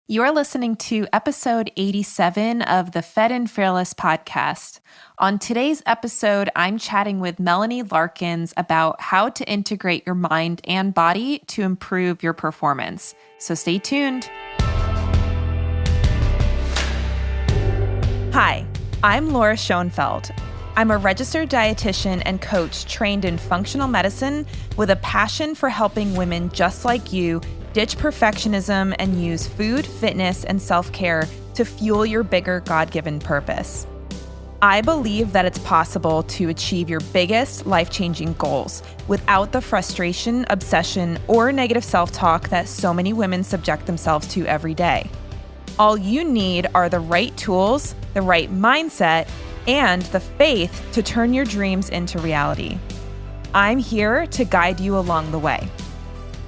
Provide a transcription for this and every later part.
You are listening to episode 87 of the Fed and Fearless podcast. On today's episode, I'm chatting with Melanie Larkins about how to integrate your mind and body to improve your performance. So stay tuned. Hi, I'm Laura Schoenfeld. I'm a registered dietitian and coach trained in functional medicine with a passion for helping women just like you ditch perfectionism and use food, fitness, and self-care to fuel your bigger God-given purpose. I believe that it's possible to achieve your biggest life-changing goals without the frustration, obsession, or negative self-talk that so many women subject themselves to every day. All you need are the right tools, the right mindset, and the faith to turn your dreams into reality. I'm here to guide you along the way.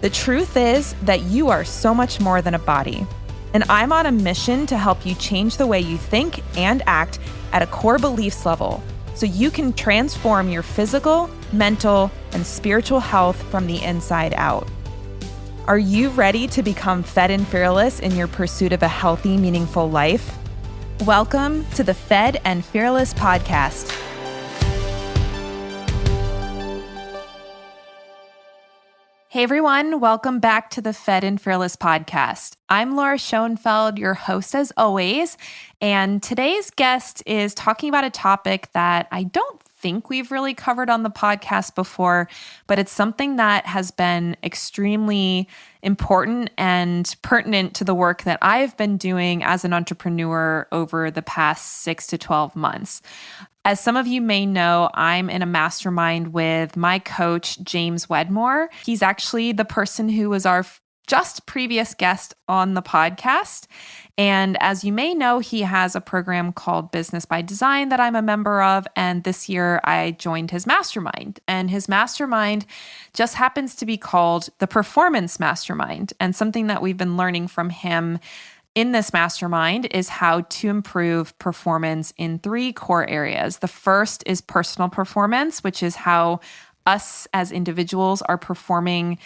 The truth is that you are so much more than a body, and I'm on a mission to help you change the way you think and act at a core beliefs level so you can transform your physical, mental, and spiritual health from the inside out. Are you ready to become fed and fearless in your pursuit of a healthy, meaningful life? Welcome to the Fed and Fearless podcast. Hey everyone, welcome back to the Fed and Fearless podcast. I'm Laura Schoenfeld, your host as always, and today's guest is talking about a topic that I don't think we've really covered on the podcast before, but it's something that has been extremely important and pertinent to the work that I've been doing as an entrepreneur over the past 6 to 12 months. As some of you may know, I'm in a mastermind with my coach, James Wedmore. He's actually the person who was our just previous guest on the podcast. And as you may know, he has a program called Business by Design that I'm a member of. And this year I joined his mastermind. And his mastermind just happens to be called the Performance Mastermind. And something that we've been learning from him in this mastermind is how to improve performance in 3 core areas. The first is personal performance, which is how us as individuals are performing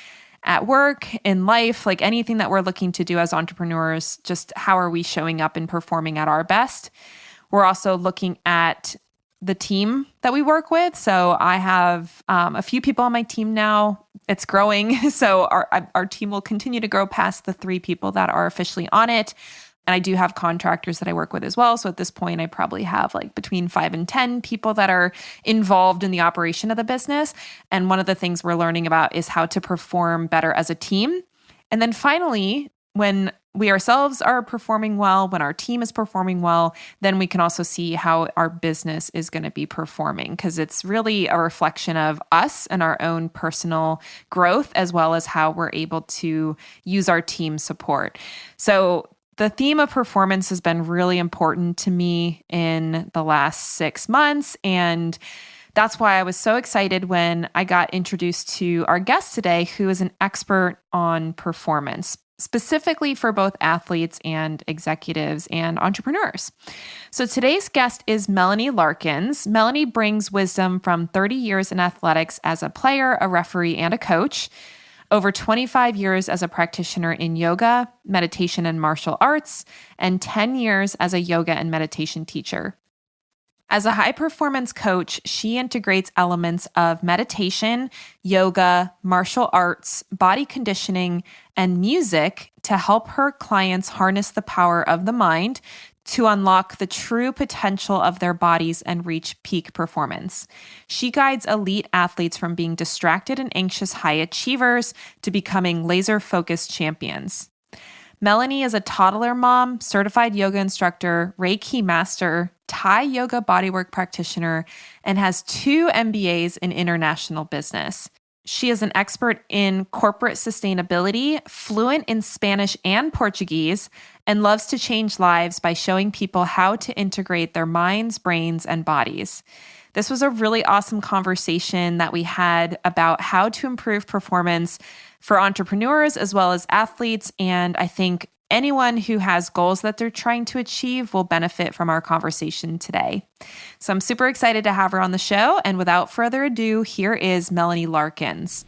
at work, in life, like anything that we're looking to do as entrepreneurs, just how are we showing up and performing at our best. We're also looking at the team that we work with. So I have a few people on my team now. It's growing. So our team will continue to grow past the 3 people that are officially on it. And I do have contractors that I work with as well. So at this point, I probably have like between 5 and 10 people that are involved in the operation of the business. And one of the things we're learning about is how to perform better as a team. And then finally, when we ourselves are performing well, when our team is performing well, then we can also see how our business is going to be performing, because it's really a reflection of us and our own personal growth, as well as how we're able to use our team support. So the theme of performance has been really important to me in the last 6 months. And that's why I was so excited when I got introduced to our guest today, who is an expert on performance, specifically for both athletes and executives and entrepreneurs. So today's guest is Melanie Larkins. Melanie brings wisdom from 30 years in athletics as a player, a referee, and a coach, over 25 years as a practitioner in yoga, meditation, and martial arts, and 10 years as a yoga and meditation teacher. As a high-performance coach, she integrates elements of meditation, yoga, martial arts, body conditioning, and music to help her clients harness the power of the mind to unlock the true potential of their bodies and reach peak performance. She guides elite athletes from being distracted and anxious high achievers to becoming laser-focused champions. Melanie is a toddler mom, certified yoga instructor, Reiki master, Thai yoga bodywork practitioner, and has 2 MBAs in international business. She is an expert in corporate sustainability, fluent in Spanish and Portuguese, and loves to change lives by showing people how to integrate their minds, brains, and bodies. This was a really awesome conversation that we had about how to improve performance for entrepreneurs as well as athletes, and I think anyone who has goals that they're trying to achieve will benefit from our conversation today. So I'm super excited to have her on the show. And without further ado, here is Melanie Larkins.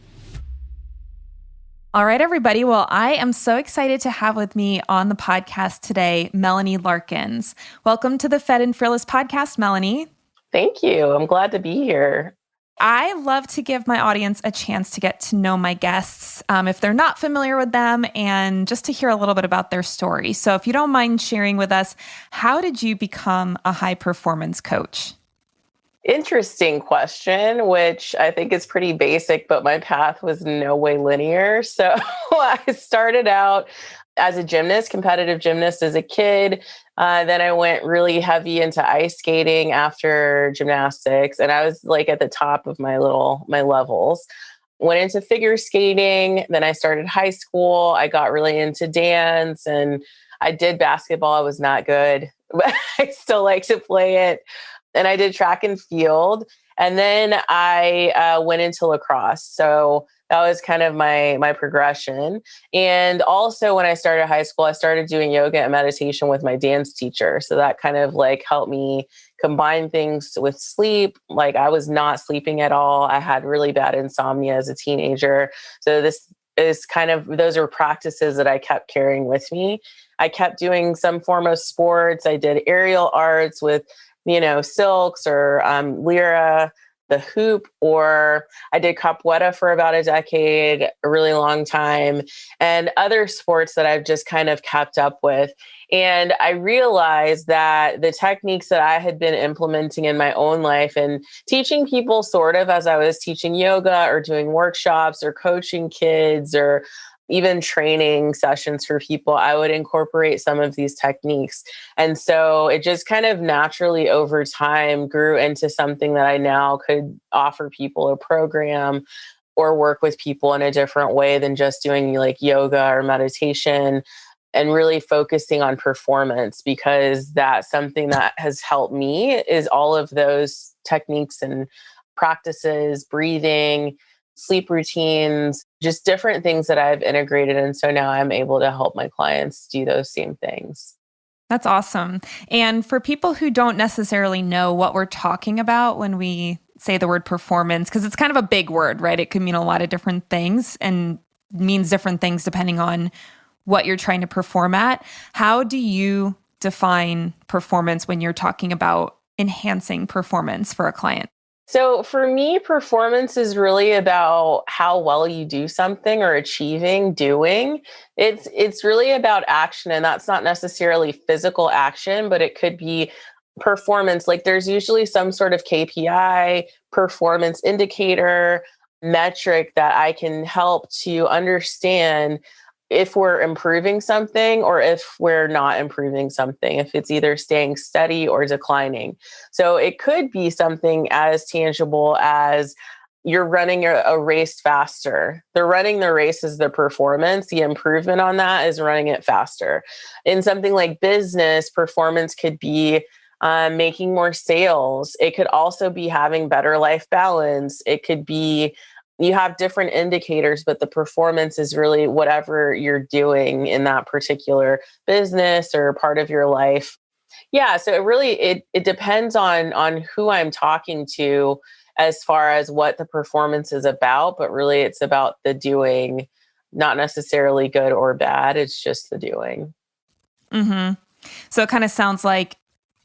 All right, everybody. Well, I am so excited to have with me on the podcast today, Melanie Larkins. Welcome to the Fed and Fearless podcast, Melanie. Thank you. I'm glad to be here. I love to give my audience a chance to get to know my guests if they're not familiar with them and just to hear a little bit about their story. So if you don't mind sharing with us, how did you become a high performance coach? Interesting question, which I think is pretty basic, but my path was no way linear. So I started out as a gymnast, competitive gymnast as a kid. Then I went really heavy into ice skating after gymnastics. And I was like at the top of my levels. Went into figure skating. Then I started high school. I got really into dance and I did basketball. I was not good, but I still like to play it. And I did track and field. And then I went into lacrosse. So that was kind of my progression. And also when I started high school, I started doing yoga and meditation with my dance teacher. So that kind of like helped me combine things with sleep. Like I was not sleeping at all. I had really bad insomnia as a teenager. So this is kind of, those are practices that I kept carrying with me. I kept doing some form of sports. I did aerial arts with silks or lyra, the hoop, or I did capoeira for about a decade, a really long time, and other sports that I've just kind of kept up with. And I realized that the techniques that I had been implementing in my own life and teaching people sort of as I was teaching yoga or doing workshops or coaching kids or even training sessions for people, I would incorporate some of these techniques. And so it just kind of naturally over time grew into something that I now could offer people a program or work with people in a different way than just doing like yoga or meditation and really focusing on performance, because that's something that has helped me is all of those techniques and practices, breathing, sleep routines, just different things that I've integrated. And so now I'm able to help my clients do those same things. That's awesome. And for people who don't necessarily know what we're talking about when we say the word performance, because it's kind of a big word, right? It could mean a lot of different things and means different things depending on what you're trying to perform at. How do you define performance when you're talking about enhancing performance for a client? So for me, performance is really about how well you do something or achieving doing. It's really about action, and that's not necessarily physical action, but it could be performance. Like there's usually some sort of KPI, performance indicator, metric that I can help to understand if we're improving something or if we're not improving something, if it's either staying steady or declining. So it could be something as tangible as you're running a race faster. The running the race is the performance. The improvement on that is running it faster. In something like business, performance could be making more sales. It could also be having better life balance. It could be you have different indicators, but the performance is really whatever you're doing in that particular business or part of your life. Yeah, so it depends on who I'm talking to as far as what the performance is about, but really it's about the doing, not necessarily good or bad. It's just the doing. Mm-hmm. So it kind of sounds like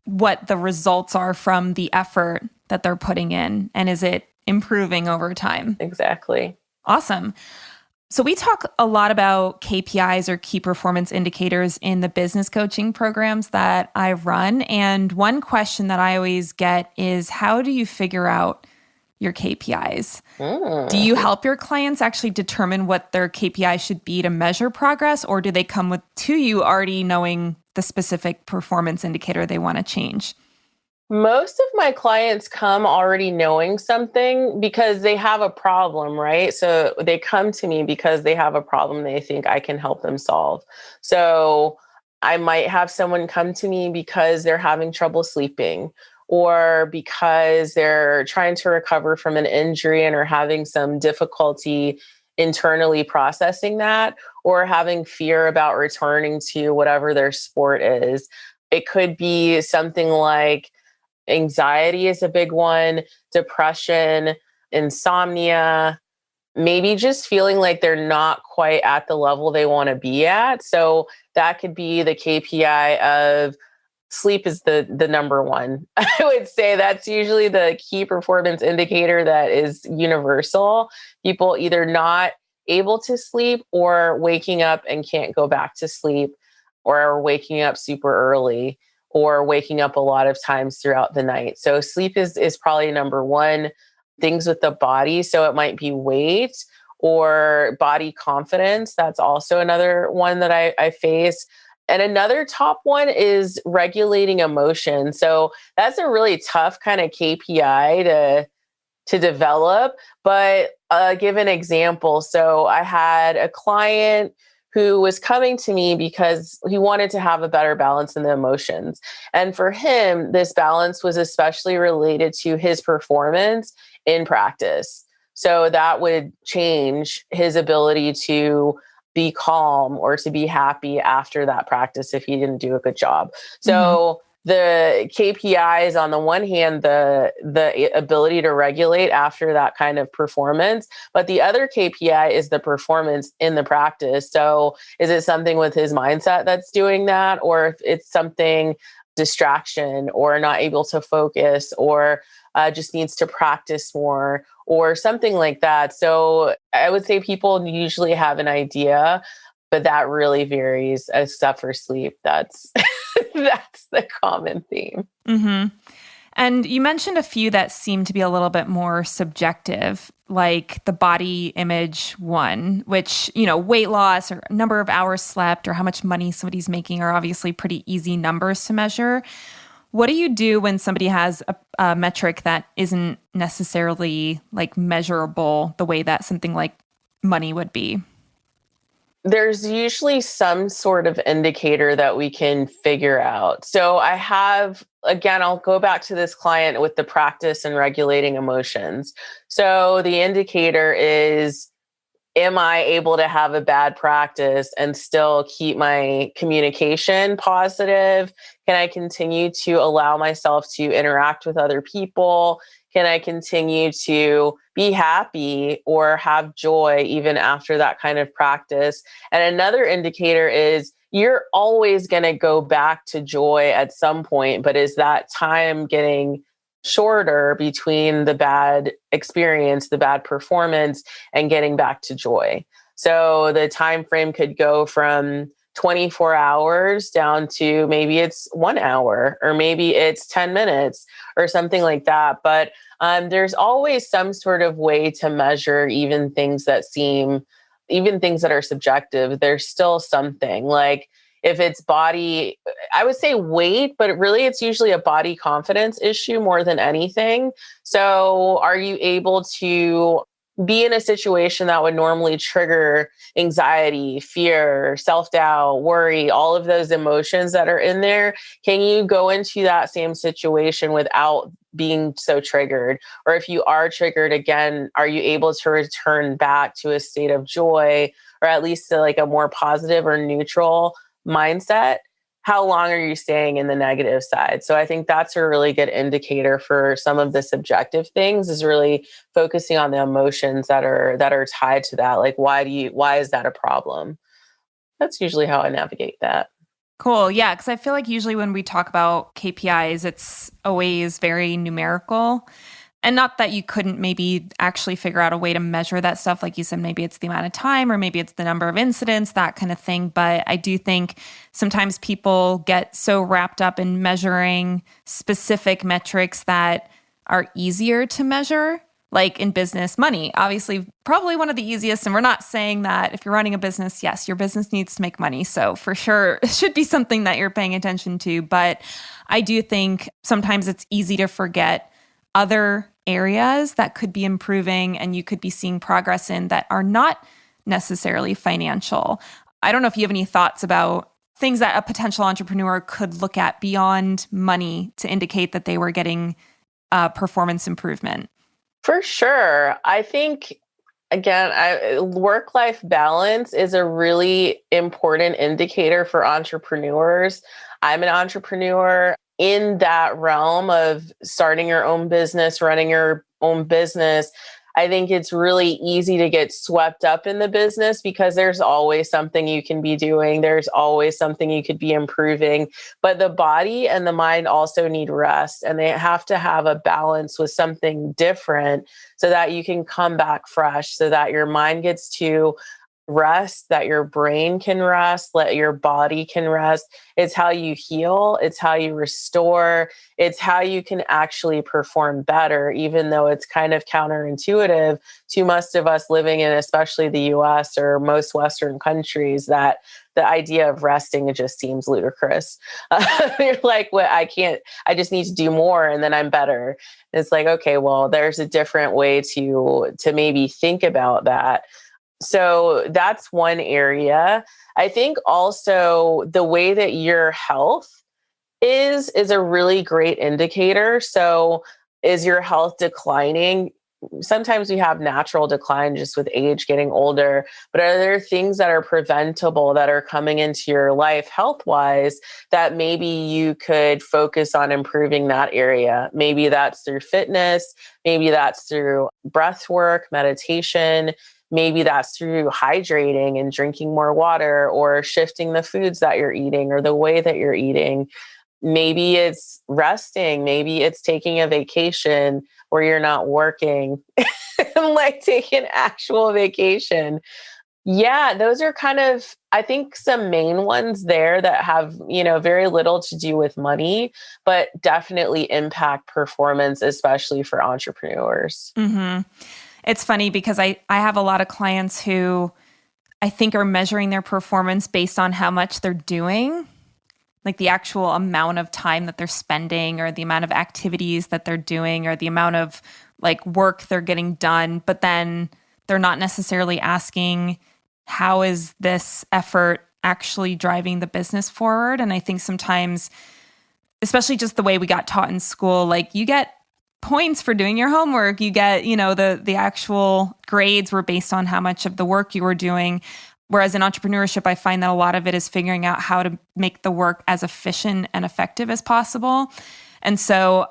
what the results are from the effort that they're putting in, and is it improving over time? Exactly. Awesome. So we talk a lot about KPIs or key performance indicators in the business coaching programs that I run. And one question that I always get is, how do you figure out your KPIs? Do you help your clients actually determine what their KPI should be to measure progress, or do they come to you already knowing the specific performance indicator they want to change? Most of my clients come already knowing something because they have a problem, right? So they come to me because they have a problem they think I can help them solve. So I might have someone come to me because they're having trouble sleeping, or because they're trying to recover from an injury and are having some difficulty internally processing that, or having fear about returning to whatever their sport is. It could be something like anxiety is a big one, depression, insomnia, maybe just feeling like they're not quite at the level they want to be at. So that could be the KPI of sleep is the number one. I would say that's usually the key performance indicator that is universal. People either not able to sleep or waking up and can't go back to sleep, or are waking up super early, or waking up a lot of times throughout the night. So sleep is probably number one. Things with the body. So it might be weight or body confidence. That's also another one that I face. And another top one is regulating emotion. So that's a really tough kind of KPI to develop. But give an example. So I had a client who was coming to me because he wanted to have a better balance in the emotions. And for him, this balance was especially related to his performance in practice. So that would change his ability to be calm or to be happy after that practice if he didn't do a good job. So the KPIs on the one hand, the ability to regulate after that kind of performance, but the other KPI is the performance in the practice. So is it something with his mindset that's doing that, or if it's something distraction or not able to focus, or just needs to practice more or something like that. So I would say people usually have an idea, but that really varies except for sleep. That's that's the common theme. Mm-hmm. And you mentioned a few that seem to be a little bit more subjective, like the body image one, which, weight loss or number of hours slept or how much money somebody's making are obviously pretty easy numbers to measure. What do you do when somebody has a metric that isn't necessarily like measurable the way that something like money would be? There's usually some sort of indicator that we can figure out. So again, I'll go back to this client with the practice and regulating emotions. So the indicator is, am I able to have a bad practice and still keep my communication positive? Can I continue to allow myself to interact with other people? Can I continue to be happy or have joy even after that kind of practice? And another indicator is you're always going to go back to joy at some point, but is that time getting shorter between the bad experience, the bad performance, and getting back to joy? So the time frame could go from 24 hours down to maybe it's 1 hour, or maybe it's 10 minutes or something like that. But there's always some sort of way to measure even things that are subjective. There's still something like, if it's body, I would say weight, but really it's usually a body confidence issue more than anything. So are you able to be in a situation that would normally trigger anxiety, fear, self-doubt, worry, all of those emotions that are in there? Can you go into that same situation without being so triggered? Or if you are triggered again, are you able to return back to a state of joy, or at least to like a more positive or neutral mindset? How long are you staying in the negative side? So I think that's a really good indicator for some of the subjective things, is really focusing on the emotions that are tied to that. Like, why is that a problem? That's usually how I navigate that. Cool. Yeah. Because I feel like usually when we talk about KPIs, it's always very numerical. And not that you couldn't maybe actually figure out a way to measure that stuff. Like you said, maybe it's the amount of time, or maybe it's the number of incidents, that kind of thing. But I do think sometimes people get so wrapped up in measuring specific metrics that are easier to measure. Like in business, money, obviously, probably one of the easiest. And we're not saying that if you're running a business, yes, your business needs to make money. So for sure, it should be something that you're paying attention to. But I do think sometimes it's easy to forget other areas that could be improving and you could be seeing progress in that are not necessarily financial. I don't know if you have any thoughts about things that a potential entrepreneur could look at beyond money to indicate that they were getting performance improvement. For sure. I think, again, work-life balance is a really important indicator for entrepreneurs. I'm an entrepreneur in that realm of starting your own business, running your own business. I think it's really easy to get swept up in the business because there's always something you can be doing. There's always something you could be improving. But the body and the mind also need rest, and they have to have a balance with something different so that you can come back fresh, so that your mind gets to rest, that your brain can rest, let your body can rest. It's how you heal, it's how you restore, it's how you can actually perform better, even though it's kind of counterintuitive to most of us living in, especially the US or most Western countries, that the idea of resting, it just seems ludicrous. You're like, well, I just need to do more and then I'm better. It's like, okay, well, there's a different way to maybe think about that. So that's one area. I think also the way that your health is a really great indicator. So is your health declining? Sometimes we have natural decline just with age, getting older, but are there things that are preventable that are coming into your life health wise that maybe you could focus on improving that area? Maybe that's through fitness, maybe that's through breath work, meditation. Maybe that's through hydrating and drinking more water, or shifting the foods that you're eating or the way that you're eating. Maybe it's resting. Maybe it's taking a vacation where you're not working, like taking actual vacation. Yeah, those are kind of, I think, some main ones there that have, very little to do with money, but definitely impact performance, especially for entrepreneurs. Mm-hmm. It's funny because I have a lot of clients who I think are measuring their performance based on how much they're doing, like the actual amount of time that they're spending or the amount of activities that they're doing or the amount of like work they're getting done. But then they're not necessarily asking, how is this effort actually driving the business forward? And I think sometimes, especially just the way we got taught in school, like you get points for doing your homework. You get, the actual grades were based on how much of the work you were doing. Whereas in entrepreneurship, I find that a lot of it is figuring out how to make the work as efficient and effective as possible. And so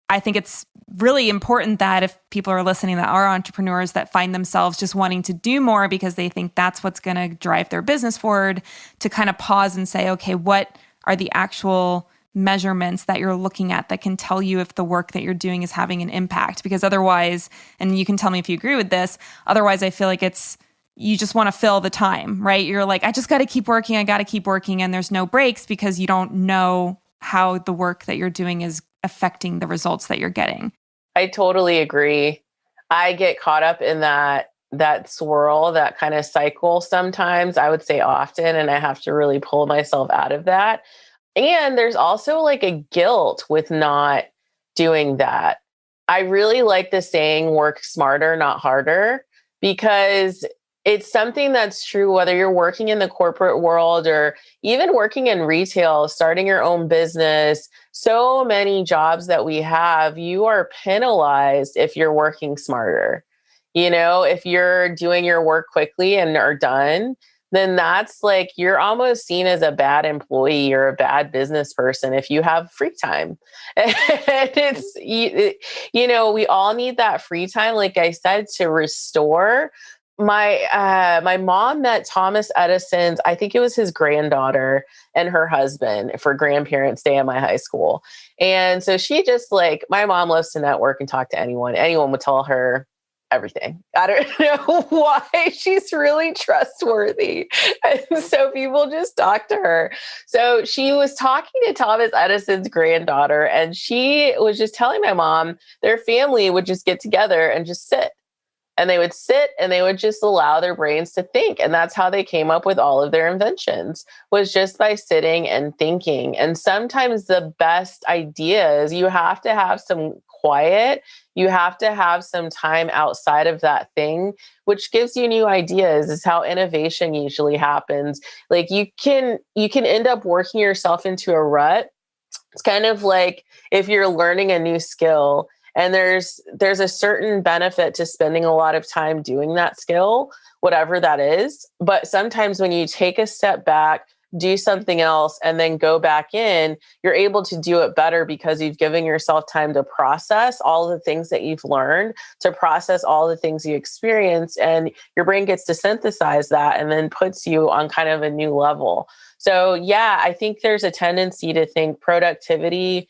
I think it's really important that if people are listening that are entrepreneurs that find themselves just wanting to do more because they think that's what's going to drive their business forward, to kind of pause and say, okay, what are the actual measurements that you're looking at that can tell you if the work that you're doing is having an impact? Because otherwise, and you can tell me if you agree with this, otherwise I feel like you just want to fill the time, right? You're like, I just got to keep working. I got to keep working. And there's no breaks because you don't know how the work that you're doing is affecting the results that you're getting. I totally agree. I get caught up in that swirl, that kind of cycle sometimes, I would say often, and I have to really pull myself out of that. And there's also like a guilt with not doing that. I really like the saying, work smarter, not harder, because it's something that's true whether you're working in the corporate world or even working in retail, starting your own business. So many jobs that we have, you are penalized if you're working smarter. If you're doing your work quickly and are done, then that's like you're almost seen as a bad employee or a bad business person if you have free time. And we all need that free time, like I said, to restore. My mom met Thomas Edison's, I think it was his granddaughter and her husband for Grandparents' Day at my high school. And so she just like, my mom loves to network and talk to anyone. Anyone would tell her everything. I don't know why. She's really trustworthy. And so people just talk to her. So she was talking to Thomas Edison's granddaughter, and she was just telling my mom their family would just get together and just sit. And they would sit and they would just allow their brains to think. And that's how they came up with all of their inventions, was just by sitting and thinking. And sometimes the best ideas, you have to have some quiet. You have to have some time outside of that thing, which gives you new ideas. Is how innovation usually happens. Like you can end up working yourself into a rut. It's kind of like if you're learning a new skill, and there's a certain benefit to spending a lot of time doing that skill, whatever that is. But sometimes when you take a step back, do something else, and then go back in, you're able to do it better because you've given yourself time to process all the things that you've learned, to process all the things you experience, and your brain gets to synthesize that and then puts you on kind of a new level. So yeah, I think there's a tendency to think productivity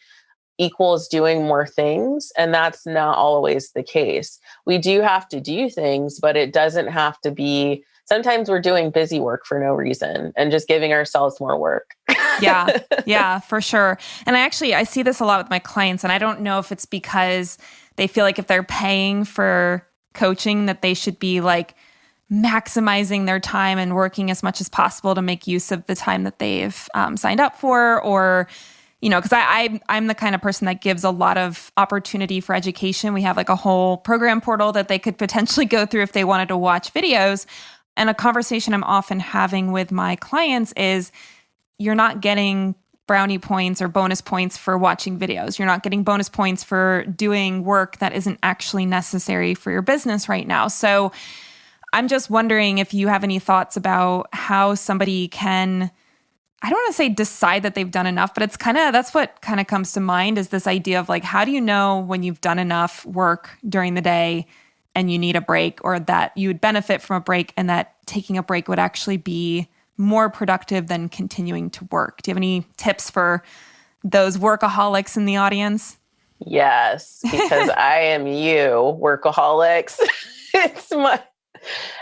equals doing more things, and that's not always the case. We do have to do things, but it doesn't have to be. Sometimes we're doing busy work for no reason and just giving ourselves more work. Yeah, for sure. And I see this a lot with my clients, and I don't know if it's because they feel like if they're paying for coaching that they should be like maximizing their time and working as much as possible to make use of the time that they've signed up for, or because I'm the kind of person that gives a lot of opportunity for education. We have like a whole program portal that they could potentially go through if they wanted to watch videos. And a conversation I'm often having with my clients is, you're not getting brownie points or bonus points for watching videos. You're not getting bonus points for doing work that isn't actually necessary for your business right now. So I'm just wondering if you have any thoughts about how somebody can, I don't want to say decide that they've done enough, but that's what kind of comes to mind, is this idea of like, how do you know when you've done enough work during the day and you need a break, or that you would benefit from a break and that taking a break would actually be more productive than continuing to work? Do you have any tips for those workaholics in the audience? Yes, because I am you, workaholics. It's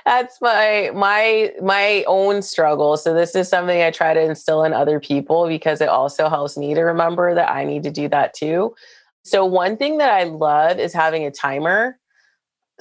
that's my own struggle. So this is something I try to instill in other people because it also helps me to remember that I need to do that too. So one thing that I love is having a timer.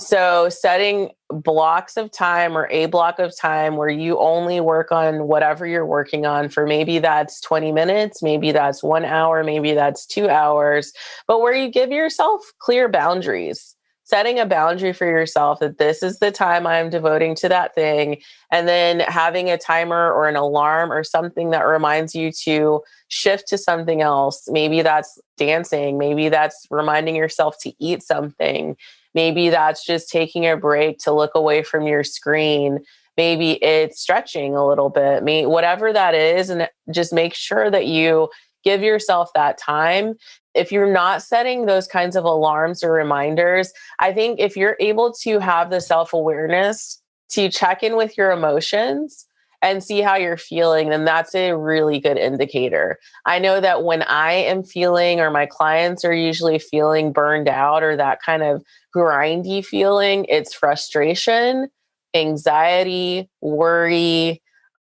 So setting blocks of time, or a block of time where you only work on whatever you're working on for, maybe that's 20 minutes, maybe that's 1 hour, maybe that's 2 hours, but where you give yourself clear boundaries, setting a boundary for yourself that this is the time I'm devoting to that thing. And then having a timer or an alarm or something that reminds you to shift to something else. Maybe that's dancing. Maybe that's reminding yourself to eat something. Maybe that's just taking a break to look away from your screen. Maybe it's stretching a little bit, whatever that is. And just make sure that you give yourself that time. If you're not setting those kinds of alarms or reminders, I think if you're able to have the self-awareness to check in with your emotions and see how you're feeling, then that's a really good indicator. I know that when I am feeling, or my clients are usually feeling burned out, or that kind of grindy feeling, it's frustration, anxiety, worry.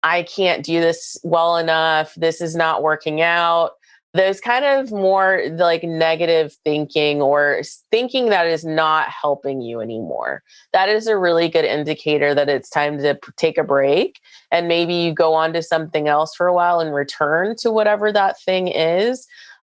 I can't do this well enough. This is not working out. Those kind of more like negative thinking, or thinking that is not helping you anymore. That is a really good indicator that it's time to take a break, and maybe you go on to something else for a while and return to whatever that thing is.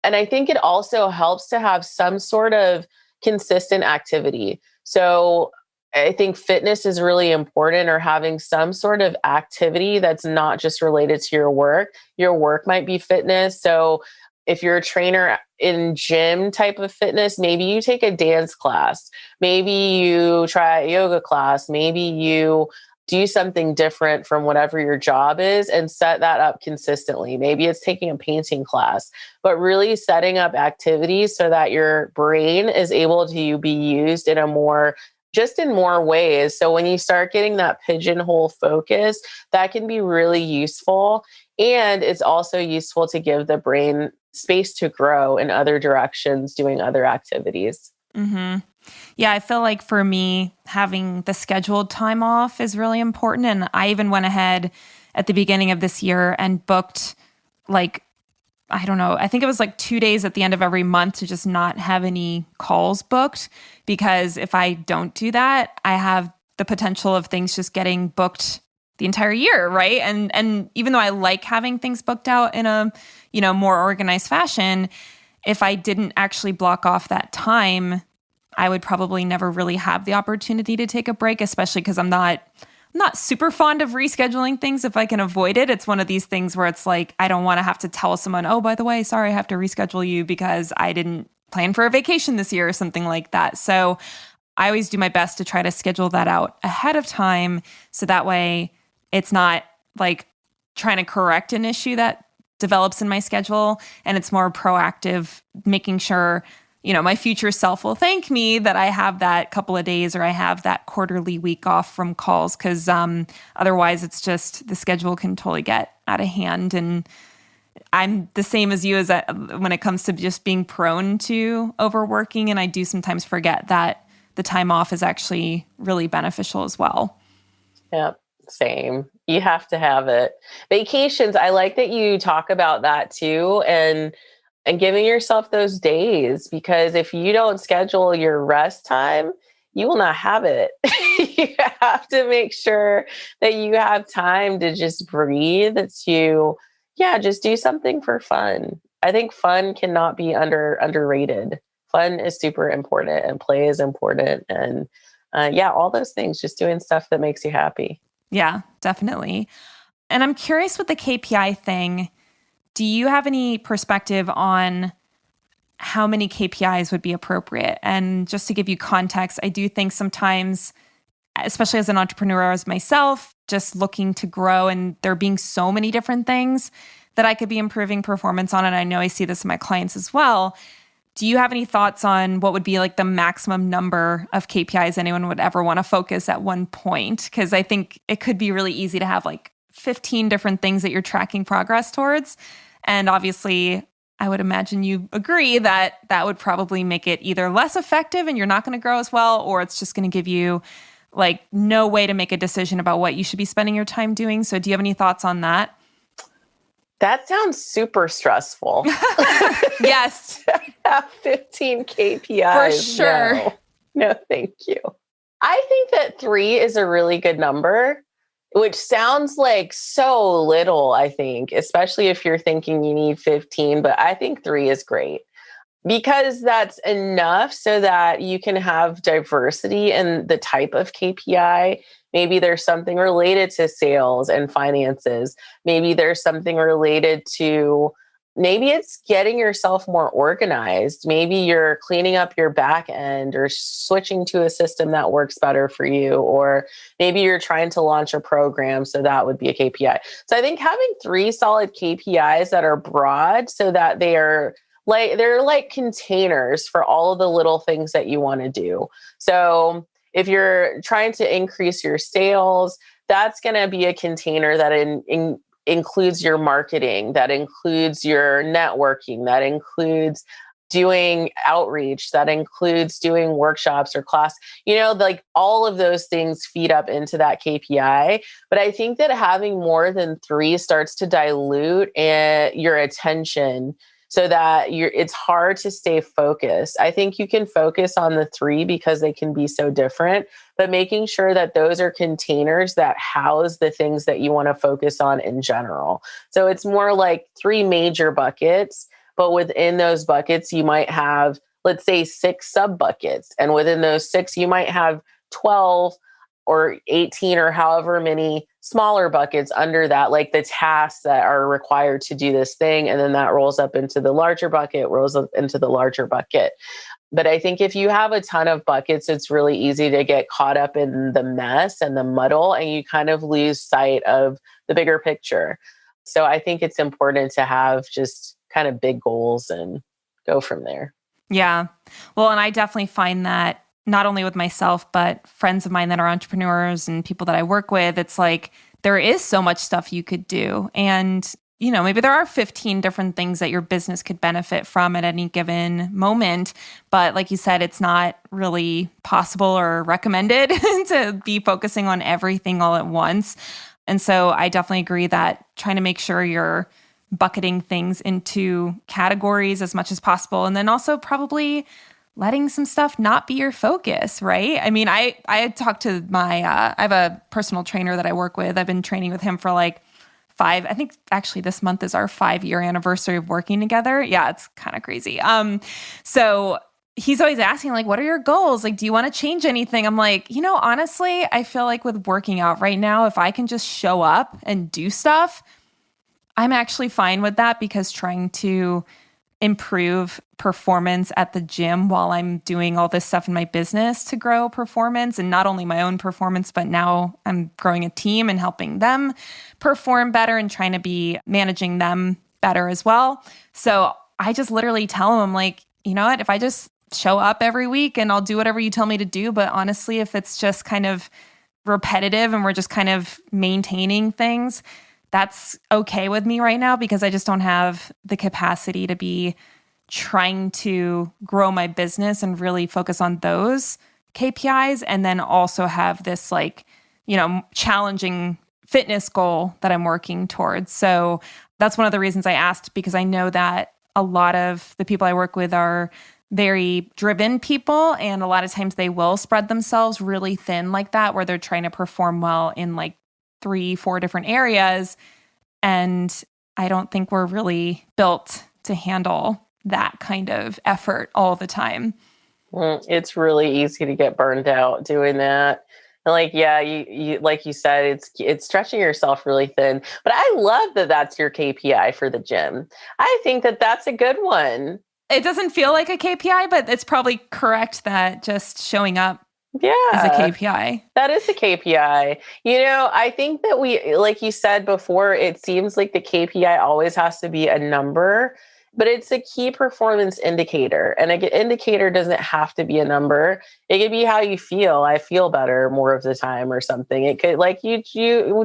And I think it also helps to have some sort of consistent activity. So I think fitness is really important, or having some sort of activity that's not just related to your work. Your work might be fitness. So if you're a trainer in gym type of fitness, maybe you take a dance class, maybe you try a yoga class, maybe you do something different from whatever your job is, and set that up consistently. Maybe it's taking a painting class, but really setting up activities so that your brain is able to be used in more ways. So when you start getting that pigeonhole focus, that can be really useful. And it's also useful to give the brain space to grow in other directions, doing other activities. Mm-hmm. Yeah, I feel like for me, having the scheduled time off is really important. And I even went ahead at the beginning of this year and booked I don't know, I think it was 2 days at the end of every month to just not have any calls booked. Because if I don't do that, I have the potential of things just getting booked the entire year, right? And even though I like having things booked out in a, more organized fashion, if I didn't actually block off that time, I would probably never really have the opportunity to take a break, especially because I'm not super fond of rescheduling things if I can avoid it. It's one of these things where it's like, I don't want to have to tell someone, oh, by the way, sorry, I have to reschedule you because I didn't plan for a vacation this year or something like that. So I always do my best to try to schedule that out ahead of time. So that way it's not like trying to correct an issue that develops in my schedule. And it's more proactive, making sure, my future self will thank me that I have that couple of days or I have that quarterly week off from calls. Cause otherwise it's just the schedule can totally get out of hand. And I'm the same as you as when it comes to just being prone to overworking. And I do sometimes forget that the time off is actually really beneficial as well. Yep. Same. You have to have it. Vacations, I like that you talk about that too, and giving yourself those days, because if you don't schedule your rest time, you will not have it. You have to make sure that you have time to just breathe, to just do something for fun. I think fun cannot be underrated. Fun is super important, and play is important, and all those things, just doing stuff that makes you happy. Yeah, definitely. And I'm curious with the KPI thing, do you have any perspective on how many KPIs would be appropriate? And just to give you context, I do think sometimes, especially as an entrepreneur as myself, just looking to grow and there being so many different things that I could be improving performance on, and I know I see this in my clients as well. Do you have any thoughts on what would be like the maximum number of KPIs anyone would ever want to focus at one point? Because I think it could be really easy to have like 15 different things that you're tracking progress towards. And obviously, I would imagine you agree that that would probably make it either less effective and you're not going to grow as well, or it's just going to give you like no way to make a decision about what you should be spending your time doing. So do you have any thoughts on that? That sounds super stressful. Yes. Have 15 KPIs. For sure. No, thank you. I think that 3 is a really good number, which sounds like so little, I think, especially if you're thinking you need 15, but I think 3 is great. Because that's enough so that you can have diversity in the type of KPI. Maybe there's something related to sales and finances. Maybe there's something related to, maybe it's getting yourself more organized. Maybe you're cleaning up your back end or switching to a system that works better for you. Or maybe you're trying to launch a program. So that would be a KPI. So I think having 3 solid KPIs that are broad so that they're like containers for all of the little things that you want to do. So if you're trying to increase your sales, that's going to be a container that includes your marketing, that includes your networking, that includes doing outreach, that includes doing workshops or class, like all of those things feed up into that KPI. But I think that having more than 3 starts to dilute your attention, so that it's hard to stay focused. I think you can focus on the 3 because they can be so different, but making sure that those are containers that house the things that you want to focus on in general. So it's more like 3 major buckets, but within those buckets, you might have, let's say, 6 sub buckets. And within those 6, you might have 12 or 18 or however many smaller buckets under that, like the tasks that are required to do this thing. And then that rolls up into the larger bucket, rolls up into the larger bucket. But I think if you have a ton of buckets, it's really easy to get caught up in the mess and the muddle, and you kind of lose sight of the bigger picture. So I think it's important to have just kind of big goals and go from there. Yeah. Well, and I definitely find that not only with myself, but friends of mine that are entrepreneurs and people that I work with, it's like there is so much stuff you could do. And, maybe there are 15 different things that your business could benefit from at any given moment. But like you said, it's not really possible or recommended to be focusing on everything all at once. And so I definitely agree that trying to make sure you're bucketing things into categories as much as possible. And then also probably letting some stuff not be your focus, right? I mean, I had talked to I have a personal trainer that I work with. I've been training with him for like 5, I think actually this month is our 5-year anniversary of working together. Yeah, it's kind of crazy. So he's always asking like, what are your goals? Like, do you want to change anything? I'm like, honestly, I feel like with working out right now, if I can just show up and do stuff, I'm actually fine with that, because trying to improve performance at the gym while I'm doing all this stuff in my business to grow performance, and not only my own performance, but now I'm growing a team and helping them perform better and trying to be managing them better as well. So I just literally tell them, like, you know what, if I just show up every week and I'll do whatever you tell me to do, but honestly, if it's just kind of repetitive and we're just kind of maintaining things, that's okay with me right now, because I just don't have the capacity to be trying to grow my business and really focus on those KPIs, and then also have this, like, you know, challenging fitness goal that I'm working towards. So that's one of the reasons I asked, because I know that a lot of the people I work with are very driven people, and a lot of times they will spread themselves really thin like that, where they're trying to perform well in like 3-4 different areas. And I don't think we're really built to handle that kind of effort all the time. It's really easy to get burned out doing that. And like, yeah, you like you said, it's stretching yourself really thin. But I love that that's your KPI for the gym. I think that that's a good one. It doesn't feel like a KPI, but it's probably correct that just showing up is a KPI. That is a KPI. You know, I think that we, like you said before, it seems like the KPI always has to be a number, but it's a key performance indicator. And an indicator doesn't have to be a number. It could be how you feel. I feel better more of the time or something. It could, like, you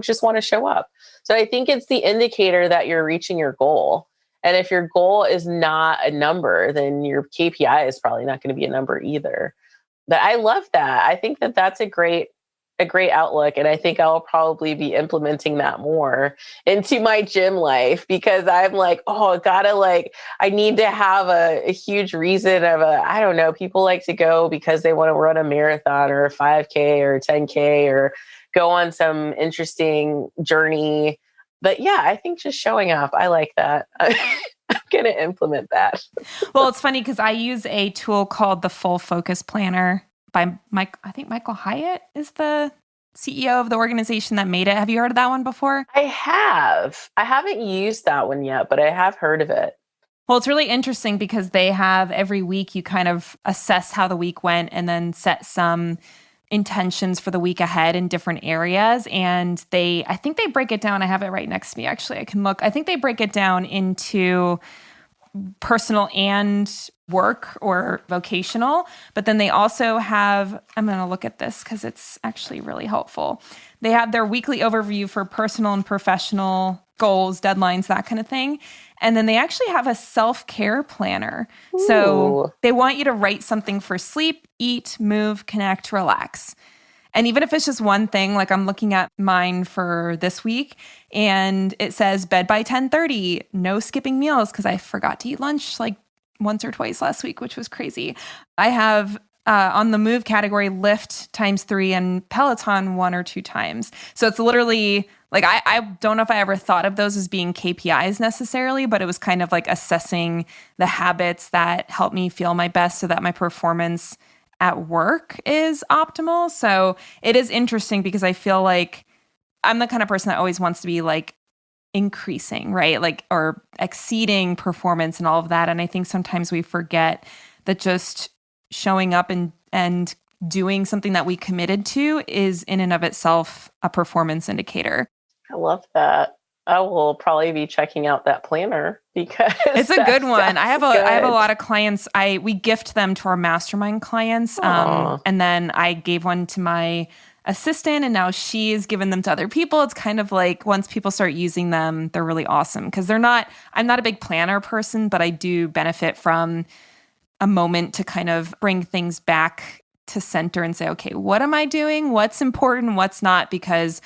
just want to show up. So I think it's the indicator that you're reaching your goal. And if your goal is not a number, then your KPI is probably not going to be a number either. But I love that. I think that that's a great outlook. And I think I'll probably be implementing that more into my gym life, because I'm like, oh, I need to have a huge reason I don't know, people like to go because they want to run a marathon or a 5K or a 10K or go on some interesting journey. But yeah, I think just showing up, I like that. I'm going to implement that. Well, it's funny because I use a tool called the Full Focus Planner by I think Michael Hyatt is the CEO of the organization that made it. Have you heard of that one before? I have. I haven't used that one yet, but I have heard of it. Well, it's really interesting because they have every week you kind of assess how the week went and then set some intentions for the week ahead in different areas. And I think they break it down. I have it right next to me. Actually, I can look. I think they break it down into personal and work or vocational. But then they also have, I'm going to look at this because it's actually really helpful. They have their weekly overview for personal and professional goals, deadlines, that kind of thing. And then they actually have a self-care planner. Ooh. So they want you to write something for sleep, eat, move, connect, relax. And even if it's just one thing, like I'm looking at mine for this week, and it says bed by 10:30, no skipping meals, because I forgot to eat lunch like once or twice last week, which was crazy. I have on the move category, lift ×3 and Peloton 1 or 2 times. So it's literally like, I don't know if I ever thought of those as being KPIs necessarily, but it was kind of like assessing the habits that help me feel my best so that my performance at work is optimal. So it is interesting because I feel like I'm the kind of person that always wants to be like increasing, right? Like, or exceeding performance and all of that. And I think sometimes we forget that just showing up and doing something that we committed to is in and of itself a performance indicator. I love that. I will probably be checking out that planner because it's a good one. I have a lot of clients. We gift them to our mastermind clients. And then I gave one to my assistant, and now she's given them to other people. It's kind of like once people start using them, they're really awesome because I'm not a big planner person, but I do benefit from a moment to kind of bring things back to center and say, okay, what am I doing? What's important? What's not? Because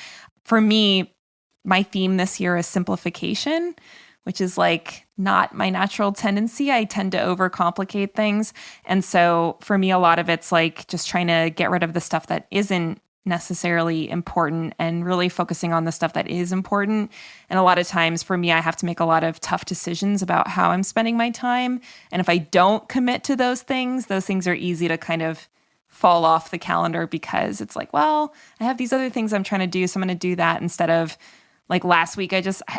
for me, my theme this year is simplification, which is like not my natural tendency. I tend to overcomplicate things. And so for me, a lot of it's like just trying to get rid of the stuff that isn't necessarily important and really focusing on the stuff that is important. And a lot of times for me, I have to make a lot of tough decisions about how I'm spending my time. And if I don't commit to those things are easy to kind of fall off the calendar because it's like, well, I have these other things I'm trying to do, so I'm going to do that instead of Like last week,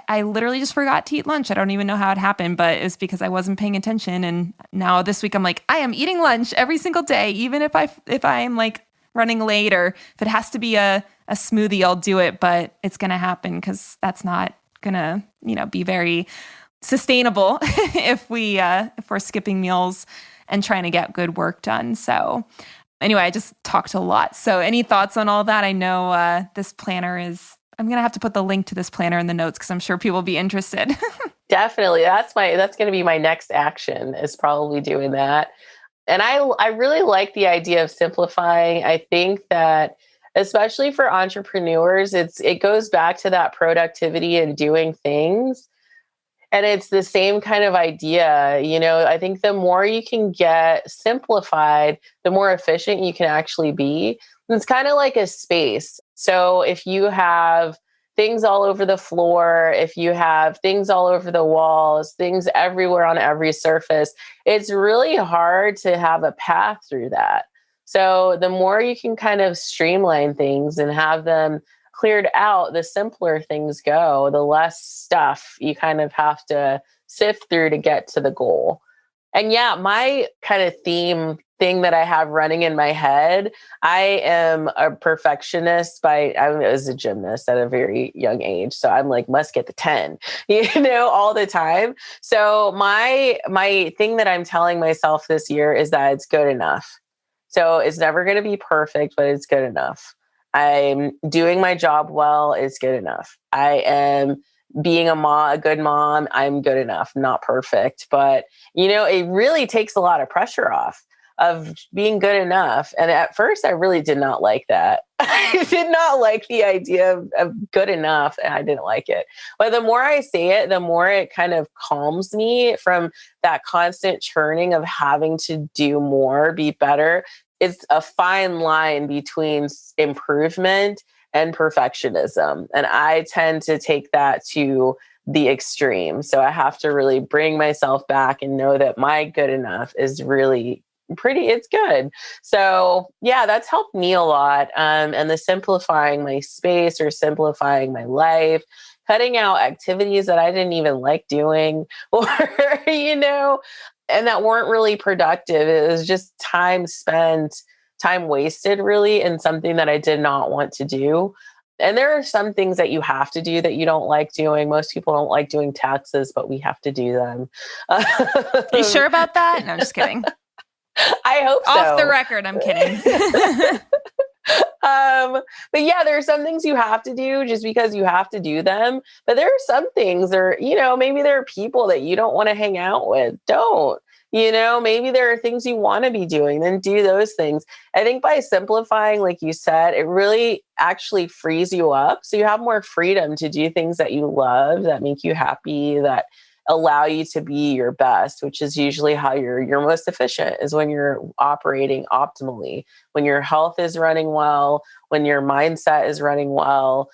I literally just forgot to eat lunch. I don't even know how it happened, but it's because I wasn't paying attention. And now this week I'm like, I am eating lunch every single day, even if I'm like running late, or if it has to be a smoothie, I'll do it, but it's going to happen because that's not going to, be very sustainable if we're skipping meals and trying to get good work done. So anyway, I just talked a lot. So any thoughts on all that? I know this planner I'm going to have to put the link to this planner in the notes because I'm sure people will be interested. Definitely. That's going to be my next action, is probably doing that. And I really like the idea of simplifying. I think that especially for entrepreneurs, it goes back to that productivity and doing things. And it's the same kind of idea. I think the more you can get simplified, the more efficient you can actually be. And it's kind of like a space. So if you have things all over the floor, if you have things all over the walls, things everywhere on every surface, it's really hard to have a path through that. So the more you can kind of streamline things and have them cleared out, the simpler things go, the less stuff you kind of have to sift through to get to the goal. And yeah, my kind of thing that I have running in my head, I am a perfectionist I was a gymnast at a very young age. So I'm like, must get the 10, all the time. So my thing that I'm telling myself this year is that it's good enough. So it's never going to be perfect, but it's good enough. I'm doing my job well, it's good enough. I am being a good mom, I'm good enough, not perfect. But, it really takes a lot of pressure off of being good enough. And at first, I really did not like that. I did not like the idea of good enough, and I didn't like it. But the more I say it, the more it kind of calms me from that constant churning of having to do more, be better. It's a fine line between improvement and perfectionism. And I tend to take that to the extreme. So I have to really bring myself back and know that my good enough is really it's good. So yeah, that's helped me a lot. And the simplifying my space or simplifying my life, cutting out activities that I didn't even like doing, or, and that weren't really productive. It was just time wasted really in something that I did not want to do. And there are some things that you have to do that you don't like doing. Most people don't like doing taxes, but we have to do them. Are you sure about that? No, I'm just kidding. I hope so. Off the record, I'm kidding. But yeah, there are some things you have to do just because you have to do them. But there are some things, or, maybe there are people that you don't want to hang out with. Don't. Maybe there are things you want to be doing, then do those things. I think by simplifying, like you said, it really actually frees you up. So you have more freedom to do things that you love, that make you happy, that allow you to be your best, which is usually how you're most efficient, is when you're operating optimally, when your health is running well, when your mindset is running well.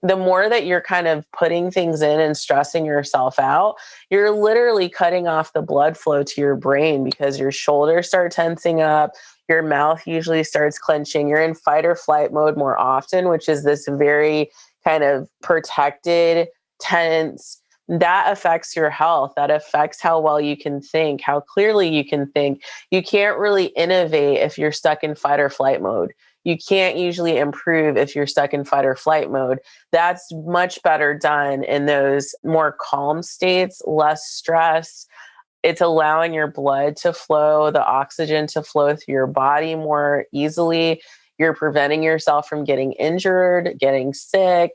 The more that you're kind of putting things in and stressing yourself out, you're literally cutting off the blood flow to your brain, because your shoulders start tensing up, your mouth usually starts clenching, you're in fight or flight mode more often, which is this very kind of protected, tense. That affects your health. That affects how well you can think, how clearly you can think. You can't really innovate if you're stuck in fight or flight mode. You can't usually improve if you're stuck in fight or flight mode. That's much better done in those more calm states, less stress. It's allowing your blood to flow, the oxygen to flow through your body more easily. You're preventing yourself from getting injured, getting sick,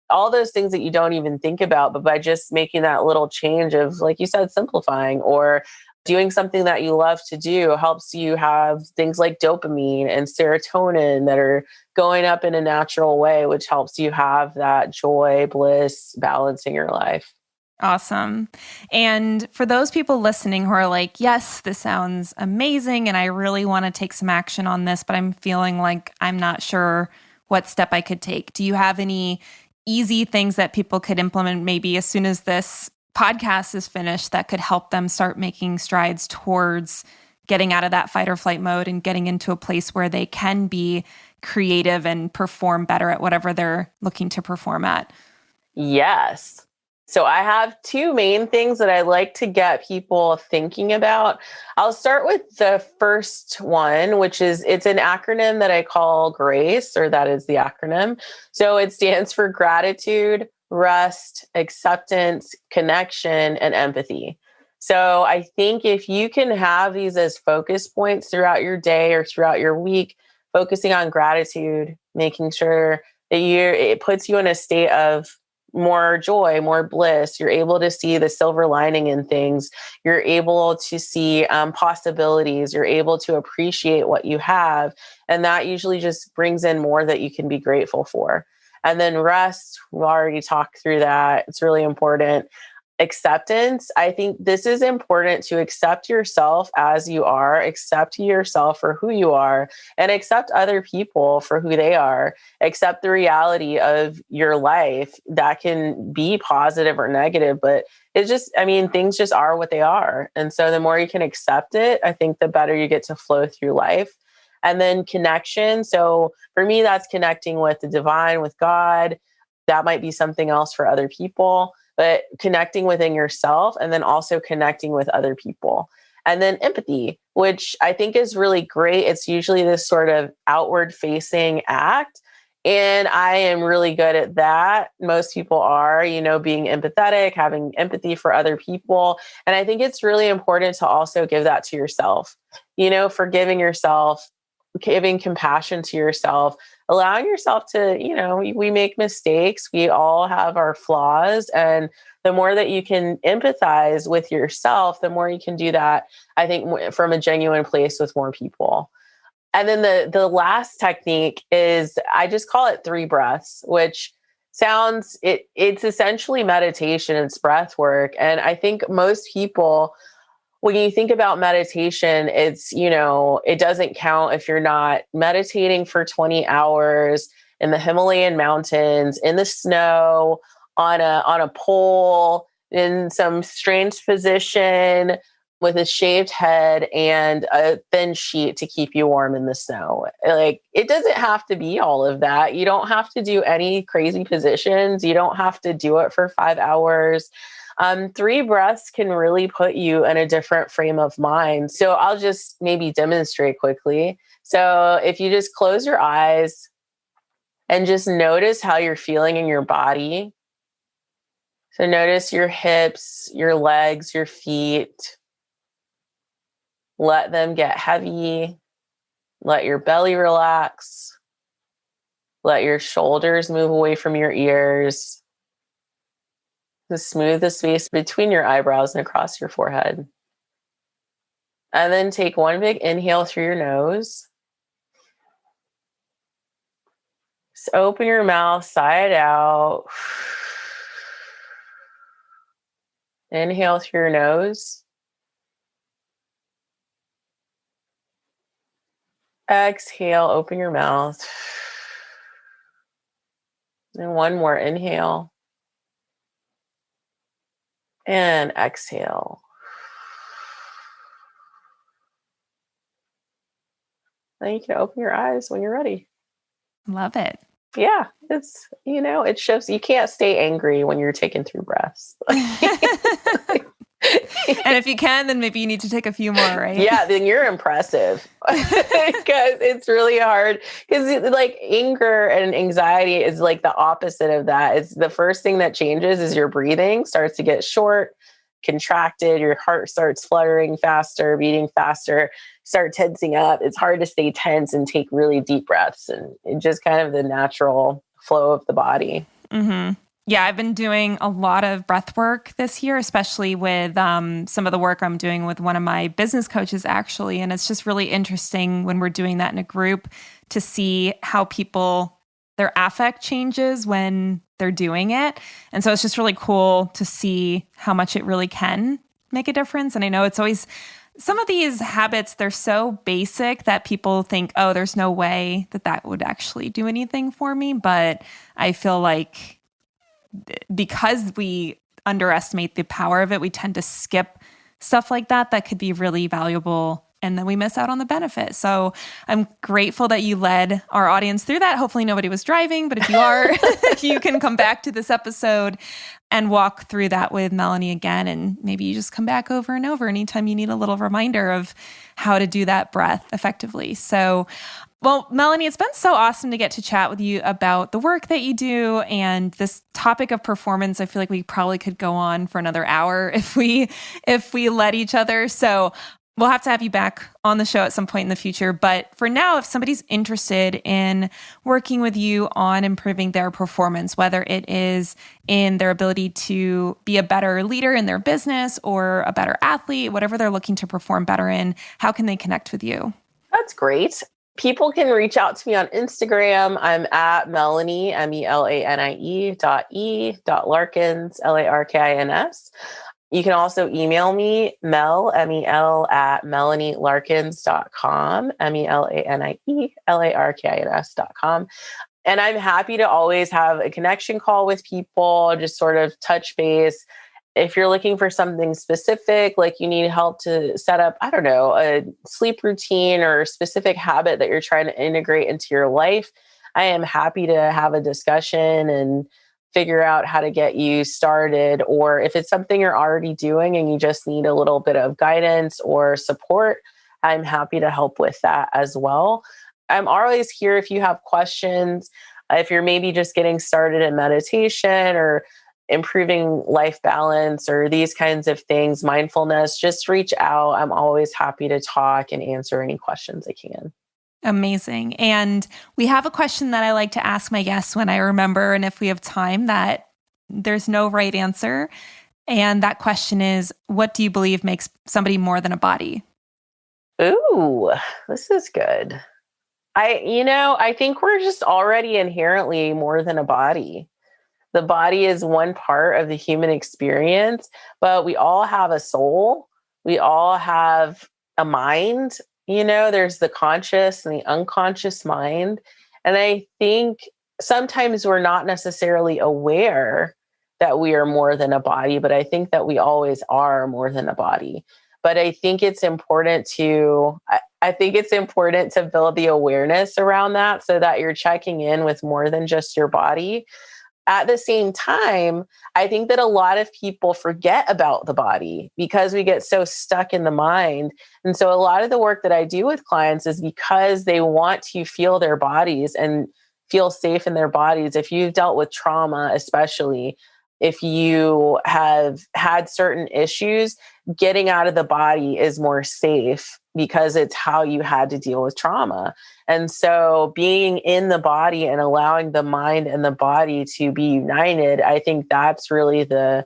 all those things that you don't even think about. But by just making that little change of, like you said, simplifying or doing something that you love to do, helps you have things like dopamine and serotonin that are going up in a natural way, which helps you have that joy, bliss, balance in your life. Awesome. And for those people listening who are like, yes, this sounds amazing, and I really want to take some action on this, but I'm feeling like I'm not sure what step I could take. Do you have any easy things that people could implement maybe as soon as this podcast is finished that could help them start making strides towards getting out of that fight or flight mode and getting into a place where they can be creative and perform better at whatever they're looking to perform at? Yes. So I have two main things that I like to get people thinking about. I'll start with the first one, which is it's an acronym that I call GRACE, or that is the acronym. So it stands for gratitude, rest, acceptance, connection, and empathy. So I think if you can have these as focus points throughout your day or throughout your week, focusing on gratitude, making sure that it puts you in a state of more joy, more bliss. You're able to see the silver lining in things. You're able to see possibilities. You're able to appreciate what you have. And that usually just brings in more that you can be grateful for. And then rest, we've already talked through that. It's really important. Acceptance. I think this is important, to accept yourself as you are, accept yourself for who you are, and accept other people for who they are. Accept the reality of your life that can be positive or negative, but it's just, I mean, things just are what they are. And so the more you can accept it, I think the better you get to flow through life. And then connection. So for me, that's connecting with the divine, with God. That might be something else for other people, but connecting within yourself and then also connecting with other people. And then empathy, which I think is really great. It's usually this sort of outward facing act. And I am really good at that. Most people are, being empathetic, having empathy for other people. And I think it's really important to also give that to yourself, forgiving yourself, giving compassion to yourself, allowing yourself to, we make mistakes. We all have our flaws. And the more that you can empathize with yourself, the more you can do that, I think, from a genuine place with more people. And then the last technique is, I just call it 3 breaths, which it's essentially meditation. It's breath work. And I think most people, when you think about meditation, it's, it doesn't count if you're not meditating for 20 hours in the Himalayan mountains, in the snow, on a pole, in some strange position with a shaved head and a thin sheet to keep you warm in the snow. Like, it doesn't have to be all of that. You don't have to do any crazy positions. You don't have to do it for 5 hours. 3 breaths can really put you in a different frame of mind. So I'll just maybe demonstrate quickly. So if you just close your eyes and just notice how you're feeling in your body. So notice your hips, your legs, your feet. Let them get heavy. Let your belly relax. Let your shoulders move away from your ears. Just smooth the space between your eyebrows and across your forehead. And then take one big inhale through your nose. Just open your mouth, sigh it out. Inhale through your nose. Exhale, open your mouth. And one more inhale. And exhale. Then you can open your eyes when you're ready. Love it. Yeah, it's, it shows you can't stay angry when you're taking 3 breaths. And if you can, then maybe you need to take a few more, right? Yeah, then you're impressive. Because it's really hard. Because like anger and anxiety is like the opposite of that. It's the first thing that changes is your breathing starts to get short, contracted, your heart starts fluttering faster, beating faster, start tensing up. It's hard to stay tense and take really deep breaths. And it's just kind of the natural flow of the body. Mm-hmm. Yeah, I've been doing a lot of breath work this year, especially with some of the work I'm doing with one of my business coaches, actually. And it's just really interesting when we're doing that in a group to see how their affect changes when they're doing it. And so it's just really cool to see how much it really can make a difference. And I know it's always, some of these habits, they're so basic that people think, oh, there's no way that would actually do anything for me. But I feel like because we underestimate the power of it, we tend to skip stuff like that could be really valuable and then we miss out on the benefit. So I'm grateful that you led our audience through that. Hopefully nobody was driving, but if you are, you can come back to this episode and walk through that with Melanie again. And maybe you just come back over and over anytime you need a little reminder of how to do that breath effectively. So, well, Melanie, it's been so awesome to get to chat with you about the work that you do and this topic of performance. I feel like we probably could go on for another hour if we let each other. So we'll have to have you back on the show at some point in the future. But for now, if somebody's interested in working with you on improving their performance, whether it is in their ability to be a better leader in their business or a better athlete, whatever they're looking to perform better in, how can they connect with you? That's great. People can reach out to me on Instagram. I'm at Melanie, Melanie.Larkins, Larkins. You can also email me, Mel, at MelanieLarkins.com, MelanieLarkins.com. And I'm happy to always have a connection call with people, just sort of touch base. If you're looking for something specific, like you need help to set up, I don't know, a sleep routine or a specific habit that you're trying to integrate into your life, I am happy to have a discussion and figure out how to get you started. Or if it's something you're already doing and you just need a little bit of guidance or support, I'm happy to help with that as well. I'm always here if you have questions. If you're maybe just getting started in meditation or improving life balance or these kinds of things, mindfulness, just reach out. I'm always happy to talk and answer any questions I can. Amazing. And we have a question that I like to ask my guests when I remember, and if we have time, that there's no right answer. And that question is, what do you believe makes somebody more than a body? Ooh, this is good. I think we're just already inherently more than a body. The body is one part of the human experience, but we all have a soul. We all have a mind. There's the conscious and the unconscious mind. And I think sometimes we're not necessarily aware that we are more than a body, but I think that we always are more than a body. But I think it's important I think it's important to build the awareness around that so that you're checking in with more than just your body. At the same time, I think that a lot of people forget about the body because we get so stuck in the mind. And so a lot of the work that I do with clients is because they want to feel their bodies and feel safe in their bodies. If you've dealt with trauma, especially if you have had certain issues, getting out of the body is more safe because it's how you had to deal with trauma. And so being in the body and allowing the mind and the body to be united, I think that's really the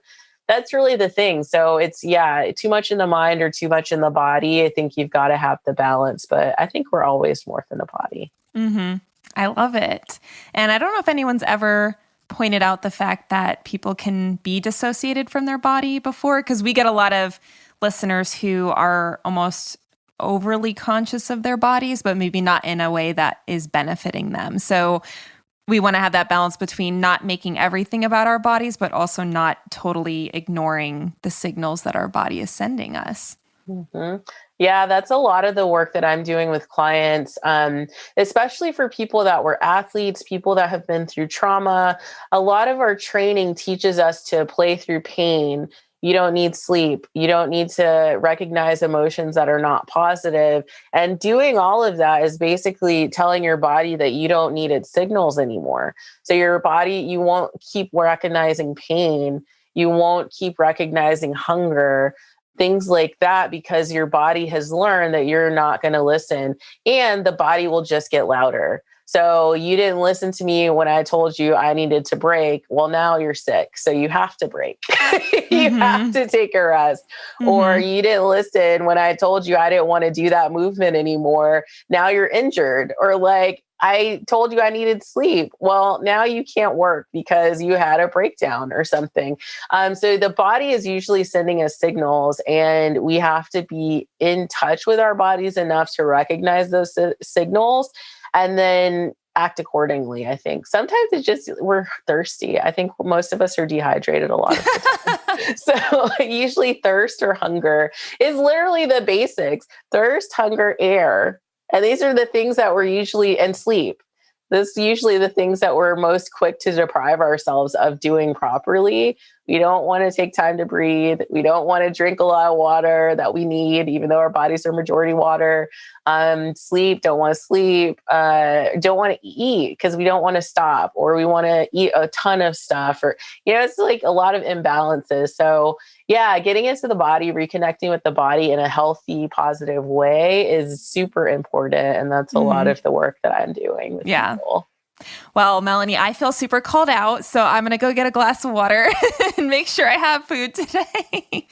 thing. So it's, too much in the mind or too much in the body. I think you've got to have the balance, but I think we're always more than a body. Mm-hmm. I love it. And I don't know if anyone's ever pointed out the fact that people can be dissociated from their body before, because we get a lot of listeners who are almost overly conscious of their bodies, but maybe not in a way that is benefiting them. So we want to have that balance between not making everything about our bodies, but also not totally ignoring the signals that our body is sending us. Mm-hmm. Yeah, that's a lot of the work that I'm doing with clients, especially for people that were athletes, people that have been through trauma. A lot of our training teaches us to play through pain. You don't need sleep. You don't need to recognize emotions that are not positive. And doing all of that is basically telling your body that you don't need its signals anymore. So your body, you won't keep recognizing pain. You won't keep recognizing hunger, things like that, because your body has learned that you're not going to listen, and the body will just get louder. So you didn't listen to me when I told you I needed to break. Well, now you're sick, so you have to break. You have to take a rest. Or you didn't listen when I told you I didn't want to do that movement anymore. Now you're injured. Or like, I told you I needed sleep. Well, now you can't work because you had a breakdown or something. So the body is usually sending us signals, and we have to be in touch with our bodies enough to recognize those signals, and then act accordingly. I think sometimes it's just, we're thirsty. I think most of us are dehydrated a lot of the time. So usually thirst or hunger is literally the basics: thirst, hunger, air. And these are the things that we're usually, and sleep. This usually the things that we're most quick to deprive ourselves of doing properly. We don't want to take time to breathe. We don't want to drink a lot of water that we need, even though our bodies are majority water. Sleep, don't want to sleep. Don't want to eat because we don't want to stop, or we want to eat a ton of stuff, or, it's like a lot of imbalances. So yeah, getting into the body, reconnecting with the body in a healthy, positive way is super important. And that's a lot of the work that I'm doing with people. Well, Melanie, I feel super called out, so I'm going to go get a glass of water and make sure I have food today.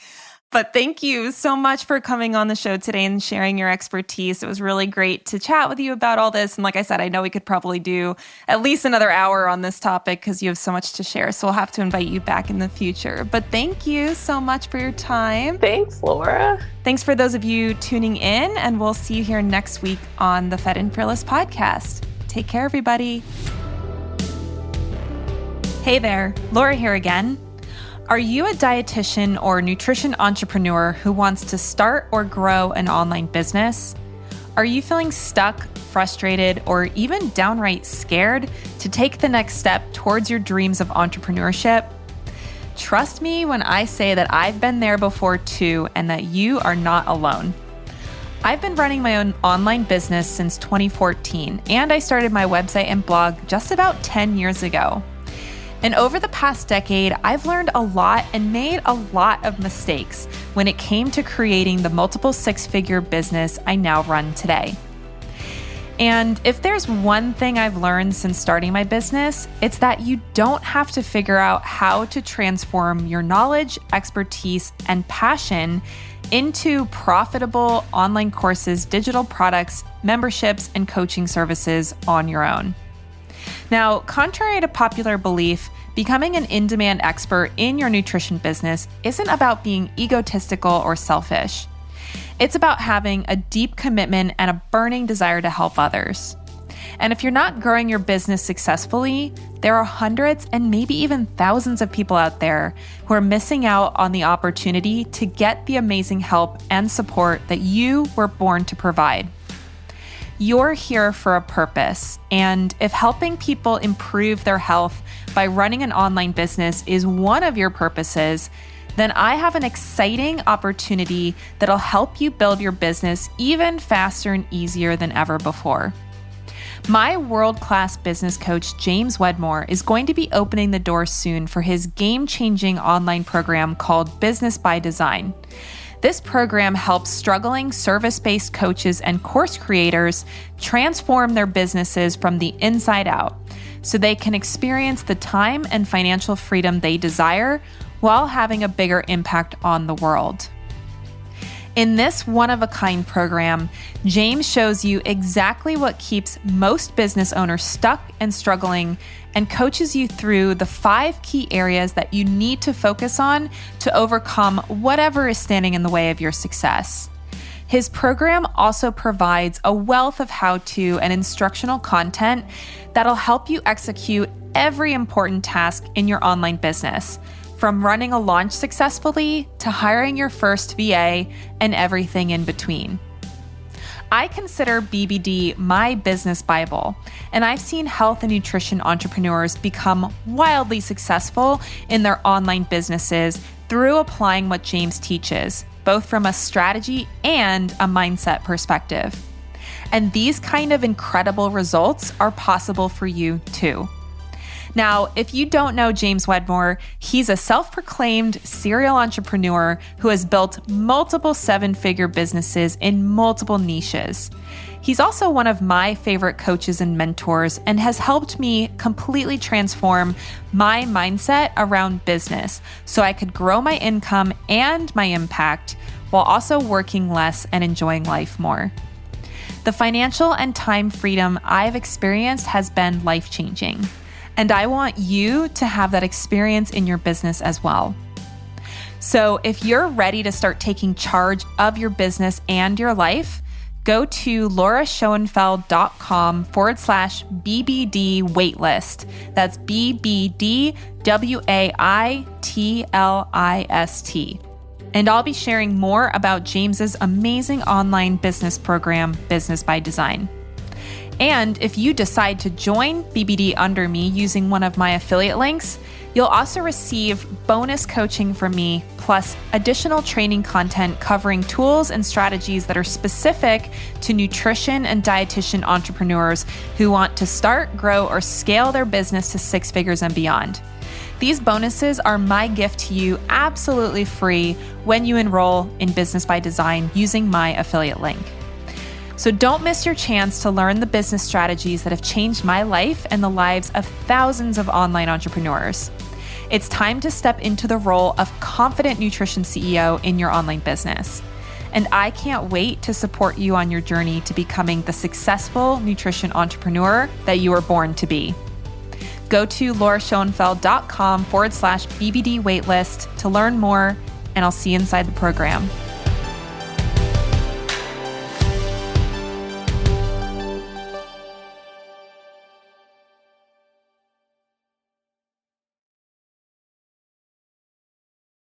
But thank you so much for coming on the show today and sharing your expertise. It was really great to chat with you about all this. And like I said, I know we could probably do at least another hour on this topic because you have so much to share. So we'll have to invite you back in the future. But thank you so much for your time. Thanks, Laura. Thanks for those of you tuning in, and we'll see you here next week on the Fed and Fearless podcast. Take care, everybody. Hey there, Laura here again. Are you a dietitian or nutrition entrepreneur who wants to start or grow an online business? Are you feeling stuck, frustrated, or even downright scared to take the next step towards your dreams of entrepreneurship? Trust me when I say that I've been there before too, and that you are not alone. I've been running my own online business since 2014, and I started my website and blog just about 10 years ago. And over the past decade, I've learned a lot and made a lot of mistakes when it came to creating the multiple six-figure business I now run today. And if there's one thing I've learned since starting my business, it's that you don't have to figure out how to transform your knowledge, expertise, and passion into profitable online courses, digital products, memberships, and coaching services on your own. Now, contrary to popular belief, becoming an in-demand expert in your nutrition business isn't about being egotistical or selfish. It's about having a deep commitment and a burning desire to help others. And if you're not growing your business successfully, there are hundreds and maybe even thousands of people out there who are missing out on the opportunity to get the amazing help and support that you were born to provide. You're here for a purpose, and if helping people improve their health by running an online business is one of your purposes, then I have an exciting opportunity that'll help you build your business even faster and easier than ever before. My world-class business coach, James Wedmore, is going to be opening the door soon for his game-changing online program called Business by Design. This program helps struggling service-based coaches and course creators transform their businesses from the inside out so they can experience the time and financial freedom they desire while having a bigger impact on the world. In this one-of-a-kind program, James shows you exactly what keeps most business owners stuck and struggling and coaches you through the 5 key areas that you need to focus on to overcome whatever is standing in the way of your success. His program also provides a wealth of how-to and instructional content that'll help you execute every important task in your online business, from running a launch successfully to hiring your first VA and everything in between. I consider BBD my business Bible, and I've seen health and nutrition entrepreneurs become wildly successful in their online businesses through applying what James teaches, both from a strategy and a mindset perspective. And these kind of incredible results are possible for you too. Now, if you don't know James Wedmore, he's a self-proclaimed serial entrepreneur who has built multiple 7-figure businesses in multiple niches. He's also one of my favorite coaches and mentors and has helped me completely transform my mindset around business so I could grow my income and my impact while also working less and enjoying life more. The financial and time freedom I've experienced has been life-changing. And I want you to have that experience in your business as well. So if you're ready to start taking charge of your business and your life, go to lauraschoenfeld.com/BBD waitlist. That's BBDWAITLIST. And I'll be sharing more about James's amazing online business program, Business by Design. And if you decide to join BBD under me using one of my affiliate links, you'll also receive bonus coaching from me, plus additional training content covering tools and strategies that are specific to nutrition and dietitian entrepreneurs who want to start, grow, or scale their business to 6 figures and beyond. These bonuses are my gift to you absolutely free when you enroll in Business by Design using my affiliate link. So don't miss your chance to learn the business strategies that have changed my life and the lives of thousands of online entrepreneurs. It's time to step into the role of confident nutrition CEO in your online business. And I can't wait to support you on your journey to becoming the successful nutrition entrepreneur that you were born to be. Go to lauraschoenfeld.com/BBD waitlist to learn more, and I'll see you inside the program.